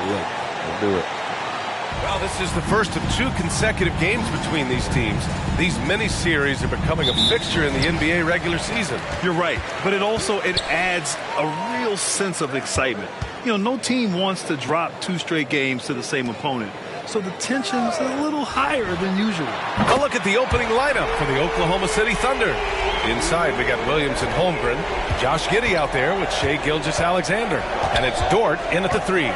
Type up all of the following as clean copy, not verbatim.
will. He'll do it. Well, this is the first of 2 consecutive games between these teams. These mini-series are becoming a fixture in the NBA regular season. You're right, but it adds a real sense of excitement. You know, no team wants to drop 2 straight games to the same opponent, so the tension's a little higher than usual. A look at the opening lineup for the Oklahoma City Thunder. Inside, we got Williams and Holmgren. Josh Giddey out there with Shai Gilgeous-Alexander. And it's Dort in at the 3.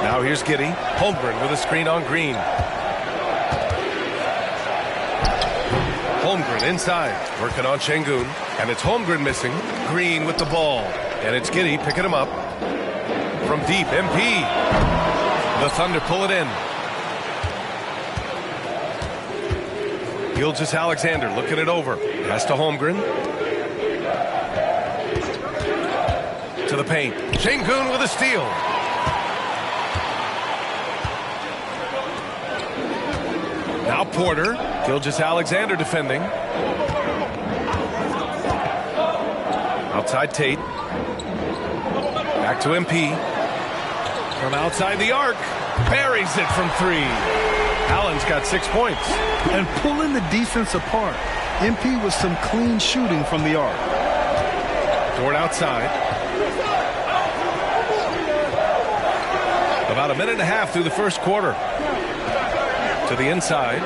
Now here's Giddey. Holmgren with a screen on Green. Holmgren inside, working on Şengün. And it's Holmgren missing. Green with the ball. And it's Giddey picking him up. From deep, MP. The Thunder pull it in. Gilgeous-Alexander looking it over. Pass to Holmgren. To the paint. Şengün with a steal. Now Porter. Gilgeous-Alexander defending. Outside Tate. Back to MP. From outside the arc. Buries it from 3. Allen's got 6 points. And pulling the defense apart. MP with some clean shooting from the arc. Dort outside. About a minute and a half through the first quarter. To the inside.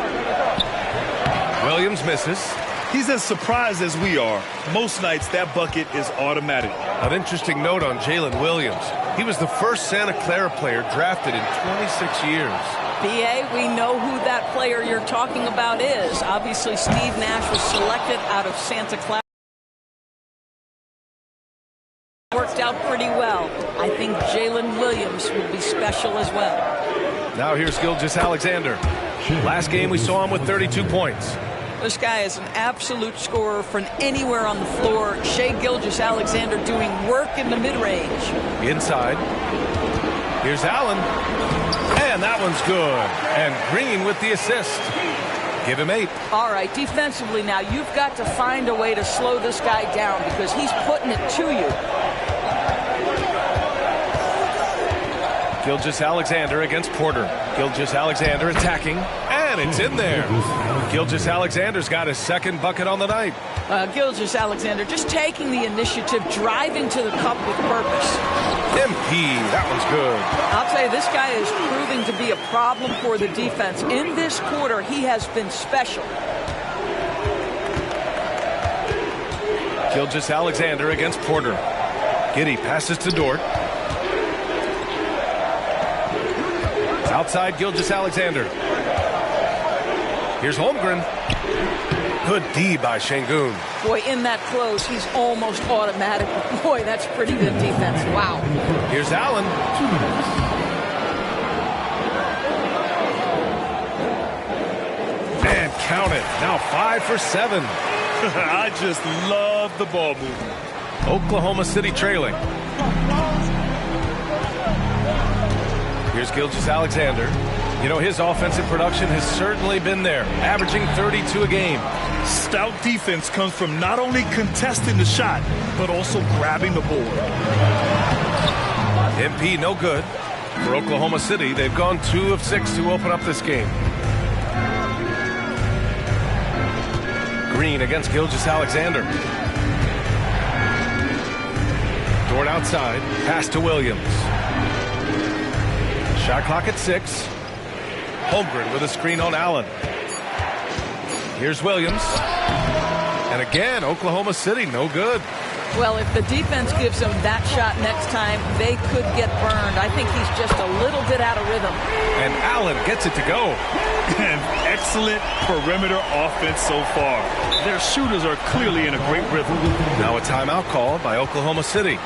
Williams misses. He's as surprised as we are. Most nights that bucket is automatic. An interesting note on Jalen Williams. He was the first Santa Clara player drafted in 26 years. B.A., we know who that player you're talking about is. Obviously, Steve Nash was selected out of Santa Clara. Worked out pretty well. I think Jalen Williams will be special as well. Now here's Gilgeous-Alexander. Last game we saw him with 32 points. This guy is an absolute scorer from anywhere on the floor. Shai Gilgeous-Alexander doing work in the mid-range. Inside. Here's Allen. And that one's good. And Green with the assist. Give him 8. All right, defensively now, you've got to find a way to slow this guy down because he's putting it to you. Gilgeous-Alexander against Porter. Gilgeous-Alexander attacking. And it's in there. Gilgeous-Alexander's got his 2nd bucket on the night. Gilgeous-Alexander just taking the initiative, driving to the cup with purpose. MP, that one's good. I'll tell you, this guy is proving to be a problem for the defense. In this quarter, he has been special. Gilgeous-Alexander against Porter. Giddey passes to Dort. Outside Gilgeous-Alexander. Here's Holmgren. Good D by Şengün. Boy, in that close, he's almost automatic. Boy, that's pretty good defense. Wow. Here's Allen. And count it. Now 5 for 7. I just love the ball movement. Oklahoma City trailing. Here's Gilgeous-Alexander. You know, his offensive production has certainly been there, averaging 32 a game. Stout defense comes from not only contesting the shot, but also grabbing the board. MP no good. For Oklahoma City, they've gone 2 of 6 to open up this game. Green against Gilgeous-Alexander. Dort outside. Pass to Williams. Shot clock at 6. Holmgren with a screen on Allen. Here's Williams. And again, Oklahoma City, no good. Well, if the defense gives him that shot next time, they could get burned. I think he's just a little bit out of rhythm. And Allen gets it to go. An excellent perimeter offense so far. Their shooters are clearly in a great rhythm. Now a timeout called by Oklahoma City.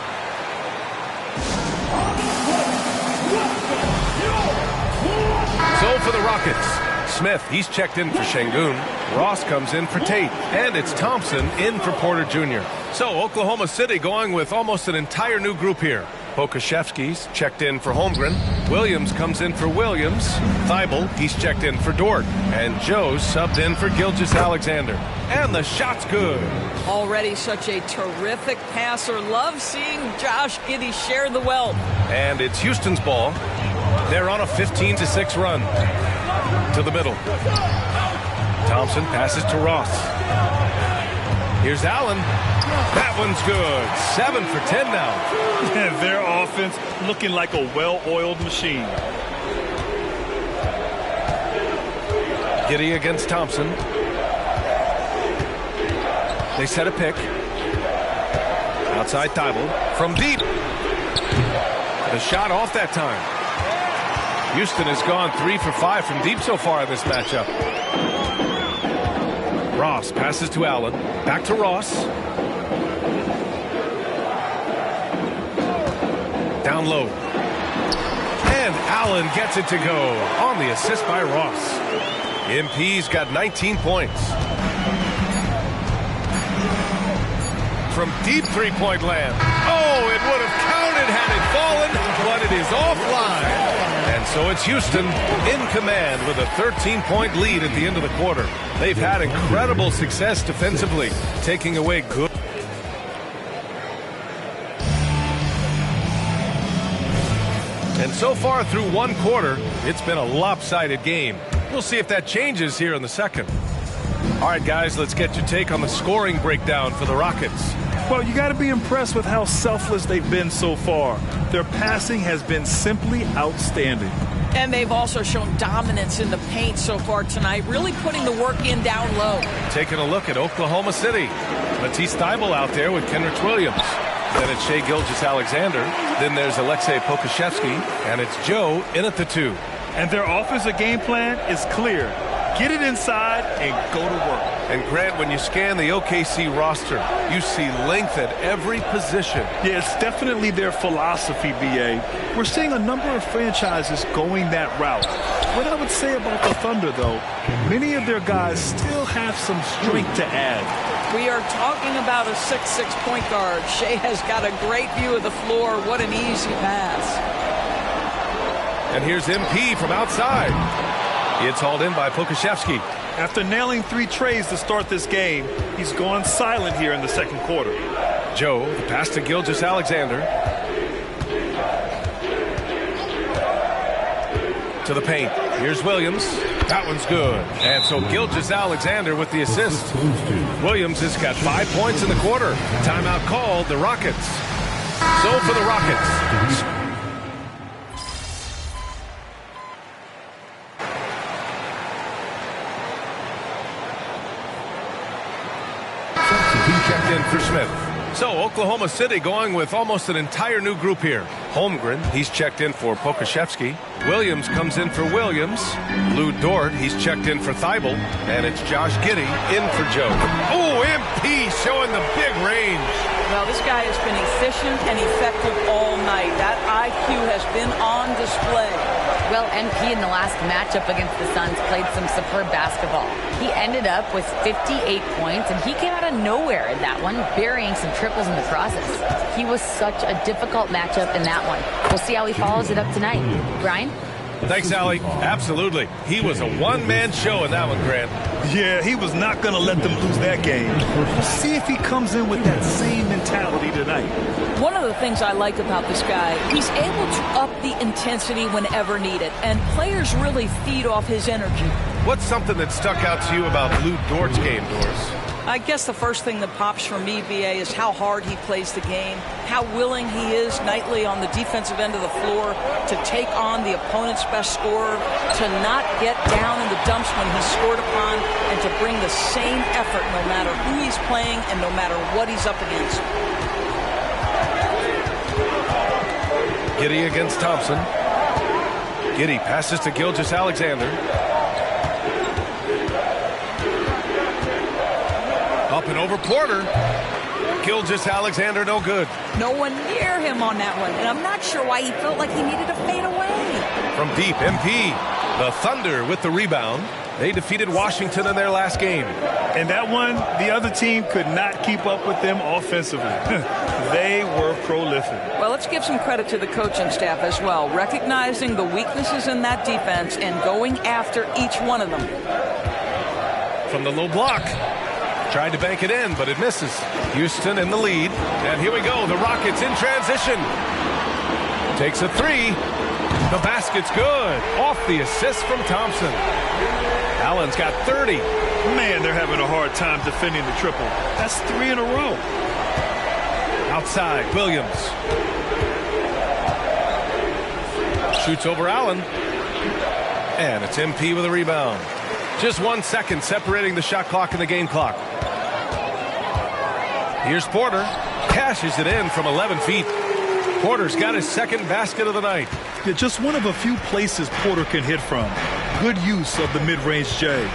So for the Rockets, Smith, he's checked in for Şengün. Ross comes in for Tate. And it's Thompson in for Porter Jr. So Oklahoma City going with almost an entire new group here. Pokusevski's checked in for Holmgren. Williams comes in for Williams. Thibault, he's checked in for Dort. And Joe's subbed in for Gilgeous-Alexander. And the shot's good. Already such a terrific passer. Love seeing Josh Giddey share the wealth. And it's Houston's ball. They're on a 15-6 run. To the middle. Thompson passes to Ross. Here's Allen. That one's good. 7 for 10 now. And their offense looking like a well-oiled machine. Giddey against Thompson. They set a pick. Outside Thibault. From deep. The shot off that time. Houston has gone 3 for 5 from deep so far in this matchup. Ross passes to Allen. Back to Ross. Down low. And Allen gets it to go on the assist by Ross. MP's got 19 points. From deep three-point land. Oh, it would have counted had it fallen, but it is offline. And so it's Houston in command with a 13-point lead at the end of the quarter. They've had incredible success defensively, taking away good. And so far through one quarter, it's been a lopsided game. We'll see if that changes here in the second. All right, guys, let's get your take on the scoring breakdown for the Rockets. Well, you got to be impressed with how selfless they've been so far. Their passing has been simply outstanding. And they've also shown dominance in the paint so far tonight, really putting the work in down low. Taking a look at Oklahoma City. Matisse Thybulle out there with Kenrich Williams. Then it's Shai Gilgeous-Alexander. Then there's Aleksej Pokusevski. And it's Joe in at the 2. And their offensive game plan is clear. Get it inside and go to work. And Grant, when you scan the OKC roster, you see length at every position. Yeah, it's definitely their philosophy, B.A. We're seeing a number of franchises going that route. What I would say about the Thunder, though, many of their guys still have some strength to add. We are talking about a 6'6" point guard. Shai has got a great view of the floor. What an easy pass. And here's MP from outside. It's hauled in by Pokusevski. After nailing 3 trays to start this game, he's gone silent here in the second quarter. Joe, the pass to Gilgeous-Alexander. To the paint. Here's Williams. That one's good. And so Gilgeous-Alexander with the assist. Williams has got 5 points in the quarter. Timeout called the Rockets. So for the Rockets. Checked in for Smith. So Oklahoma City going with almost an entire new group here. Holmgren, he's checked in for Pokusevski. Williams comes in for Williams. Lou Dort, he's checked in for Thybulle. And it's Josh Giddey in for Joe. Oh, MP showing the big range. Well, this guy has been efficient and effective all night. That IQ has been on display. Well, MP in the last matchup against the Suns played some superb basketball. He ended up with 58 points, and he came out of nowhere in that one, burying some triples in the process. He was such a difficult matchup in that one. We'll see how he follows it up tonight. Brian? Thanks, Allie. Absolutely. He was a one-man show in that one, Grant. Yeah, he was not going to let them lose that game. See if he comes in with that same mentality tonight. One of the things I like about this guy, he's able to up the intensity whenever needed, and players really feed off his energy. What's something that stuck out to you about Lou Dort's game, Doris? I guess the first thing that pops for me, BA, is how hard he plays the game, how willing he is nightly on the defensive end of the floor to take on the opponent's best scorer, to not get down in the dumps when he's scored upon, and to bring the same effort no matter who he's playing and no matter what he's up against. Giddey against Thompson. Giddey passes to Gilgeous-Alexander. Up and over Porter. Gilgeous-Alexander no good. No one near him on that one, and I'm not sure why he felt like he needed to fade away. From deep, MP. The Thunder with the rebound. They defeated Washington in their last game. And that one, the other team could not keep up with them offensively. They were prolific. Well, let's give some credit to the coaching staff as well, recognizing the weaknesses in that defense and going after each one of them. From the low block. Tried to bank it in, but it misses. Houston in the lead. And here we go. The Rockets in transition. Takes a 3. The basket's good. Off the assist from Thompson. Allen's got 30. Man, they're having a hard time defending the triple. That's 3 in a row. Outside, Williams. Shoots over Allen. And it's MP with a rebound. Just 1 second separating the shot clock and the game clock. Here's Porter. Cashes it in from 11 feet. Porter's got his second basket of the night. Yeah, just one of a few places Porter can hit from. Good use of the mid-range J.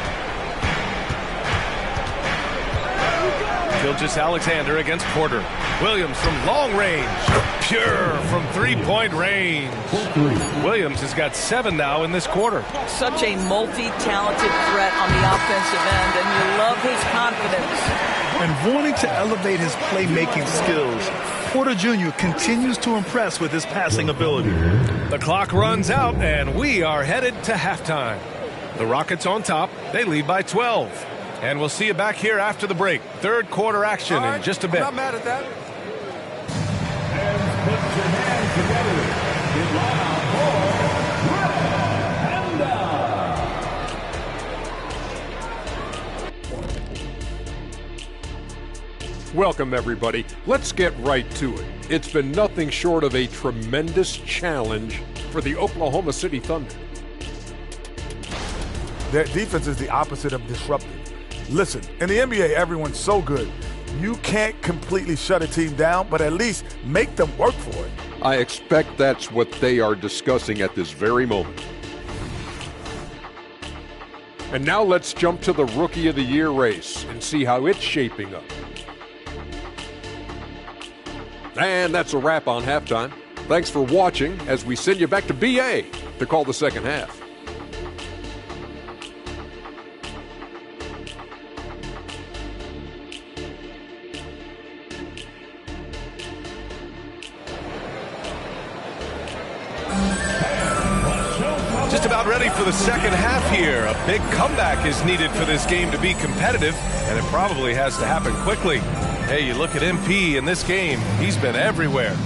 Gilgeous-Alexander against Porter. Williams from long range. Pure from three-point range. Williams has got 7 now in this quarter. Such a multi-talented threat on the offensive end, and you love his confidence. And wanting to elevate his playmaking skills, Porter Jr. continues to impress with his passing ability. The clock runs out, and we are headed to halftime. The Rockets on top. They lead by 12. And we'll see you back here after the break. Third quarter action in just a bit. I'm not mad at that. Welcome, everybody. Let's get right to it. It's been nothing short of a tremendous challenge for the Oklahoma City Thunder. Their defense is the opposite of disruptive. Listen, in the NBA, everyone's so good. You can't completely shut a team down, but at least make them work for it. I expect that's what they are discussing at this very moment. And now let's jump to the Rookie of the Year race and see how it's shaping up. And that's a wrap on halftime. Thanks for watching as we send you back to BA to call the second half. Just about ready for the second half here. A big comeback is needed for this game to be competitive, and it probably has to happen quickly. Hey, you look at MP in this game, he's been everywhere.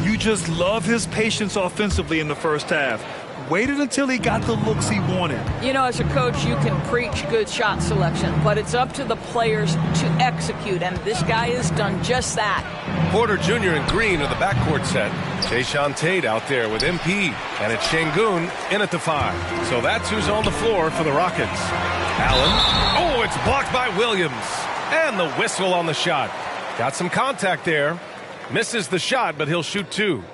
You just love his patience offensively in the first half. Waited until he got the looks he wanted. You know, as a coach, you can preach good shot selection, but it's up to the players to execute, and this guy has done just that. Porter Jr. and Green are the backcourt set. Jayshawn Tate out there with MP, and it's Şengün in at the 5. So that's who's on the floor for the Rockets. Allen. Oh, it's blocked by Williams. And the whistle on the shot. Got some contact there. Misses the shot, but he'll shoot 2.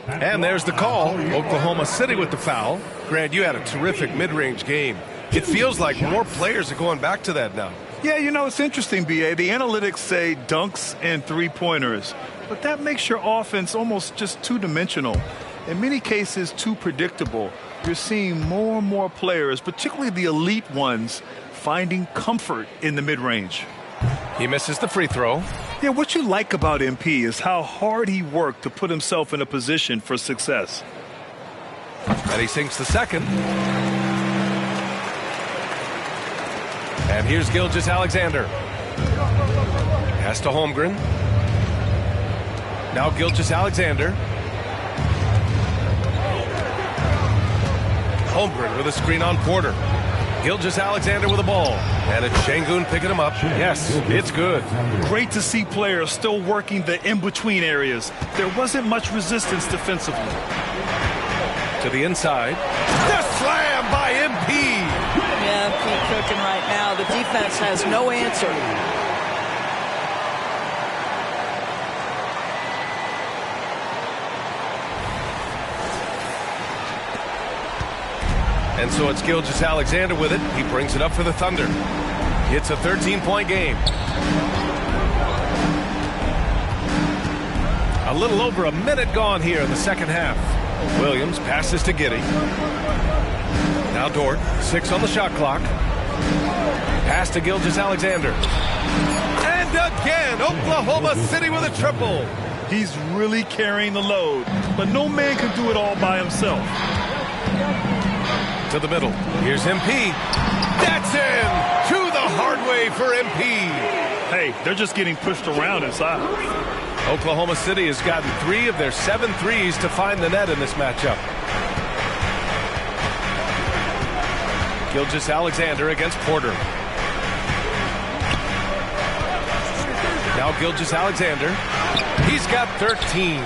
And there's the call. Oklahoma City with the foul. Grant, you had a terrific mid-range game. It feels like more players are going back to that now. Yeah, you know, it's interesting, B.A. The analytics say dunks and three-pointers, but that makes your offense almost just two-dimensional. In many cases, too predictable. You're seeing more and more players, particularly the elite ones, finding comfort in the mid-range. He misses the free throw. Yeah, what you like about MP is how hard he worked to put himself in a position for success. And he sinks the second. And here's Gilgeous-Alexander. Pass to Holmgren. Now Gilgeous-Alexander. Holmgren with a screen on Porter. Gilgeous-Alexander with the ball. And it's Şengün picking him up. Yes, it's good. Great to see players still working the in-between areas. There wasn't much resistance defensively. To the inside. The slam by MP. Yeah, MP cooking right now. The defense has no answer. And so it's Gilgeous-Alexander with it. He brings it up for the Thunder. It's a 13-point game. A little over a minute gone here in the second half. Williams passes to Giddey. Now Dort, 6 on the shot clock. Pass to Gilgeous-Alexander. And again, Oklahoma City with a triple. He's really carrying the load, but no man can do it all by himself. To the middle. Here's MP. That's in! To the hard way for MP. Hey, they're just getting pushed around inside. Oklahoma City has gotten 3 of their 7 threes to find the net in this matchup. Gilgeous-Alexander against Porter. Now Gilgeous-Alexander. He's got 13.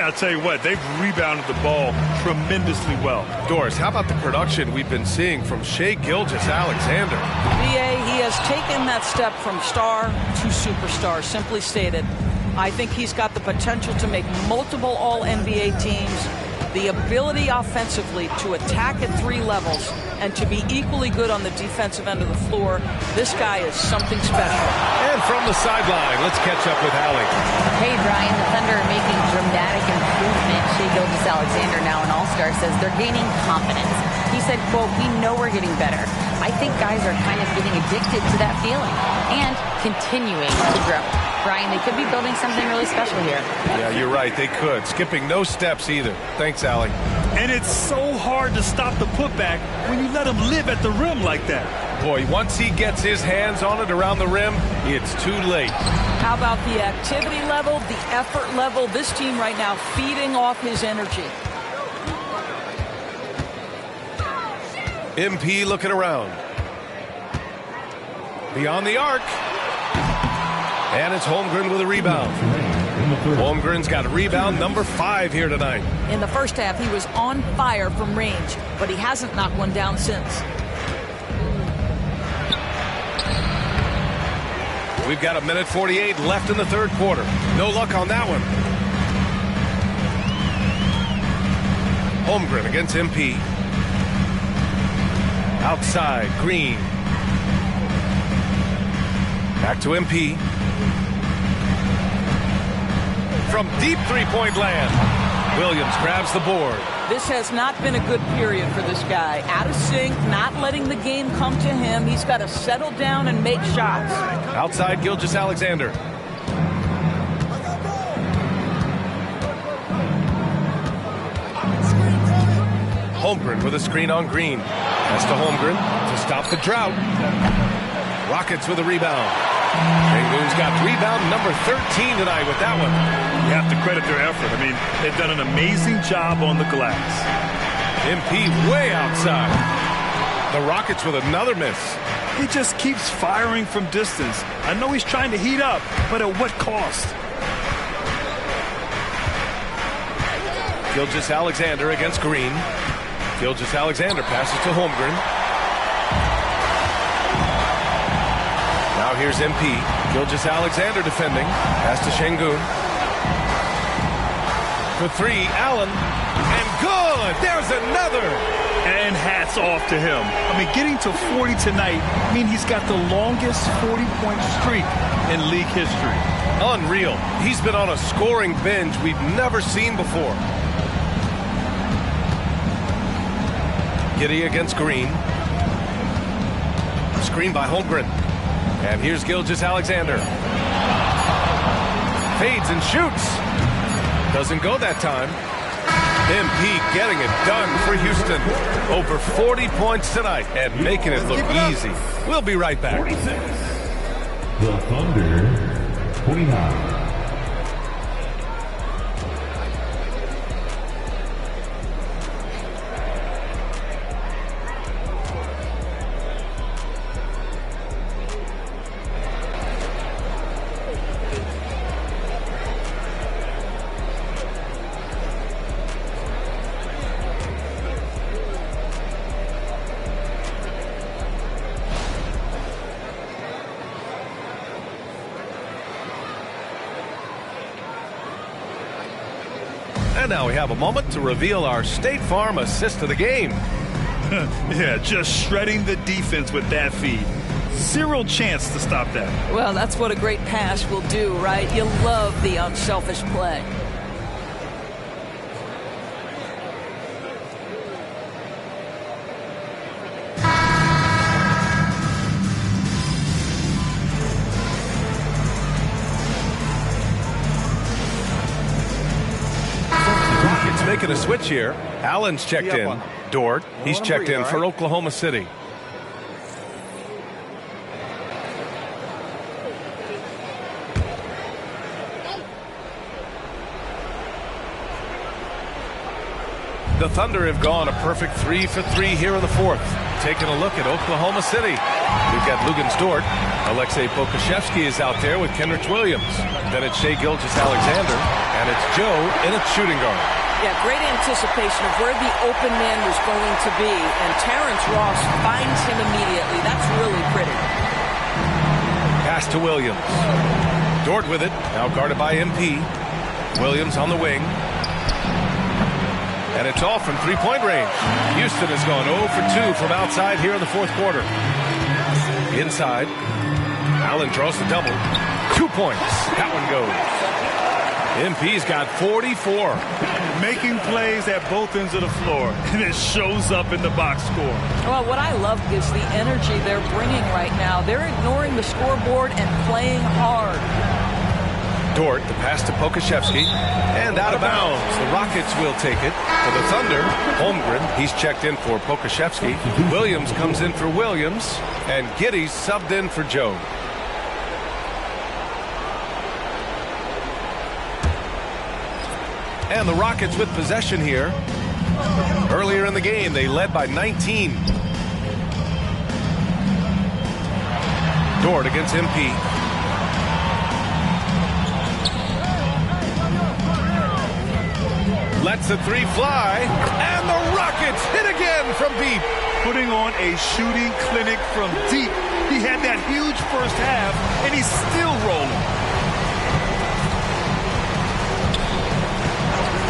I'll tell you what, they've rebounded the ball tremendously well. Doris, how about the production we've been seeing from Shai Gilgeous-Alexander? BA, he has taken that step from star to superstar, simply stated. I think he's got the potential to make multiple All-NBA teams, the ability offensively to attack at 3 levels, and to be equally good on the defensive end of the floor. This guy is something special. And from the sideline, let's catch up with Allie. Hey, Brian, the Thunder are making dramatic improvement. Shai Gilgeous-Alexander, now an All-Star, says they're gaining confidence. He said, quote, "We know we're getting better. I think guys are kind of getting addicted to that feeling and continuing to grow." Brian, they could be building something really special here. Yeah, you're right. They could. Skipping no steps either. Thanks, Allie. And it's so hard to stop the putback when you let him live at the rim like that. Boy, once he gets his hands on it around the rim, it's too late. How about the activity level, the effort level? This team right now feeding off his energy. MP looking around. Beyond the arc. And it's Holmgren with a rebound. Holmgren's got rebound number 5 here tonight. In the first half, he was on fire from range, but he hasn't knocked one down since. We've got 1:48 left in the third quarter. No luck on that one. Holmgren against MP. Outside, Green. Back to MP. From deep three-point land. Williams grabs the board. This has not been a good period for this guy. Out of sync, not letting the game come to him. He's got to settle down and make shots. Outside, Gilgeous-Alexander. Holmgren with a screen on Green. Pass to Holmgren to stop the drought. Rockets with a rebound. Sengun's got rebound number 13 tonight with that one. You have to credit their effort. I mean, they've done an amazing job on the glass. MP way outside. The Rockets with another miss. He just keeps firing from distance. I know he's trying to heat up, but at what cost? Gilgeous-Alexander against Green. Gilgeous-Alexander passes to Holmgren. Now here's MP. Gilgeous-Alexander defending. Pass to Sengun. For 3, Allen. And good! There's another! And hats off to him. I mean, getting to 40 tonight, I mean, he's got the longest 40-point streak in league history. Unreal. He's been on a scoring binge we've never seen before. Giddey against Green. Screen by Holmgren. And here's Gilgeous-Alexander. Fades and shoots. Doesn't go that time. MP getting it done for Houston. Over 40 points tonight and making it look easy. We'll be right back. 46. The Thunder, 29. And now we have a moment to reveal our State Farm assist of the game. Yeah, just shredding the defense with that feed. Zero chance to stop that. Well, that's what a great pass will do, right? You love the unselfish play. Making a switch here. Allen's checked in. Dort, he's checked in for Oklahoma City. The Thunder have gone a perfect 3 for 3 here in the fourth. Taking a look at Oklahoma City. We've got Luguentz Dort. Alexei Pokusevski is out there with Kenrich Williams. Then it's Shai Gilgeous-Alexander. And it's Joe in at shooting guard. Yeah, great anticipation of where the open man was going to be. And Terrence Ross finds him immediately. That's really pretty. Pass to Williams. Dort with it. Now guarded by MP. Williams on the wing. And it's off from three-point range. Houston has gone 0 for 2 from outside here in the fourth quarter. Inside. Allen draws the double. 2 points. That one goes. MP's got 44. Making plays at both ends of the floor, and it shows up in the box score. Well, what I love is the energy they're bringing right now. They're ignoring the scoreboard and playing hard. Dort, the pass to Pokusevski, and out of bounds. The Rockets will take it. For the Thunder, Holmgren, he's checked in for Pokusevski. Williams comes in for Williams, and Giddey's subbed in for Joe. And the Rockets with possession here. Earlier in the game, they led by 19. Dort against MP. Lets the three fly, and the Rockets hit again from deep. Putting on a shooting clinic from deep. He had that huge first half, and he's still rolling.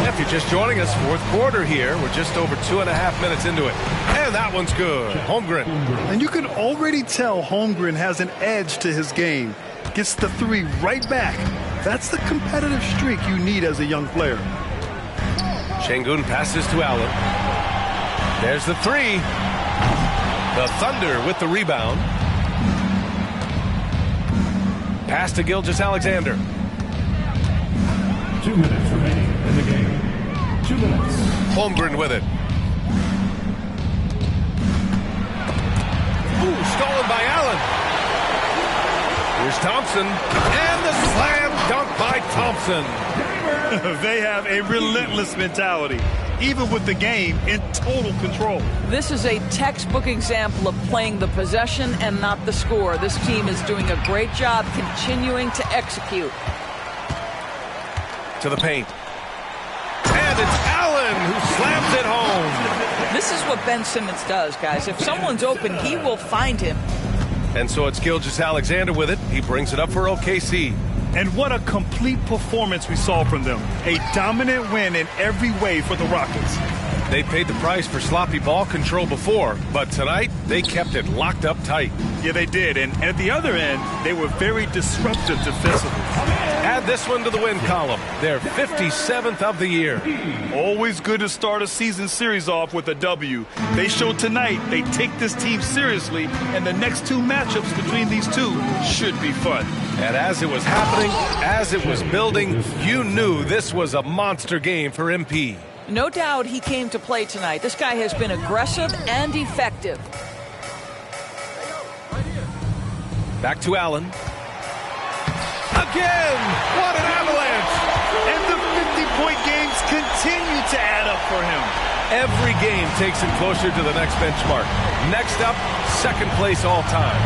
If you're just joining us, fourth quarter here. We're just over 2.5 minutes into it. And that one's good. Holmgren. And you can already tell Holmgren has an edge to his game. Gets the three right back. That's the competitive streak you need as a young player. Şengün passes to Allen. There's the three. The Thunder with the rebound. Pass to Gilgeous-Alexander. 2 minutes remaining in the game. 2 minutes. Holmgren with it. Ooh, stolen by Allen. Here's Thompson. And the slam dunk by Thompson. They have a relentless mentality, even with the game in total control. This is a textbook example of playing the possession and not the score. This team is doing a great job continuing to execute. To the paint. And it's Allen who slams it home. This is what Ben Simmons does, guys. If someone's open, he will find him. And so it's Gilgeous-Alexander with it. He brings it up for OKC. And what a complete performance we saw from them. A dominant win in every way for the Rockets. They paid the price for sloppy ball control before, but tonight they kept it locked up tight. Yeah, they did. And at the other end, they were very disruptive defensively. Add this one to the win column. They're 57th of the year. Always good to start a season series off with a W. They showed tonight they take this team seriously, and the next two matchups between these two should be fun. And as it was happening, as it was building, you knew this was a monster game for MP. No doubt he came to play tonight. This guy has been aggressive and effective. Back to Allen. Again! What an avalanche! And the 50-point games continue to add up for him. Every game takes him closer to the next benchmark. Next up, second place all time.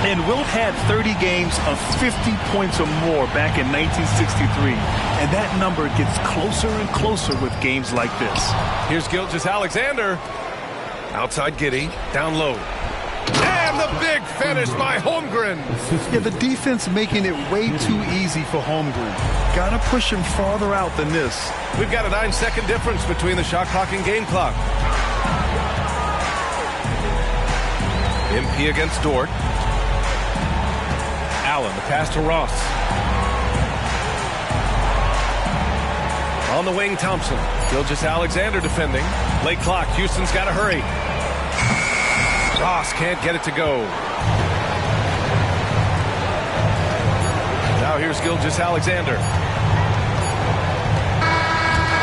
And Wilt had 30 games of 50 points or more back in 1963. And that number gets closer and closer with games like this. Here's Gilgeous-Alexander. Outside Giddey. Down low. And the big finish by Holmgren. Yeah, the defense making it way too easy for Holmgren. Gotta push him farther out than this. We've got a 9-second difference between the shot clock and game clock. MP against Dort. Allen, the pass to Ross. On the wing, Thompson. Gilgeous-Alexander defending. Late clock. Houston's got to hurry. Ross can't get it to go. Now here's Gilgeous-Alexander.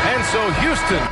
And so Houston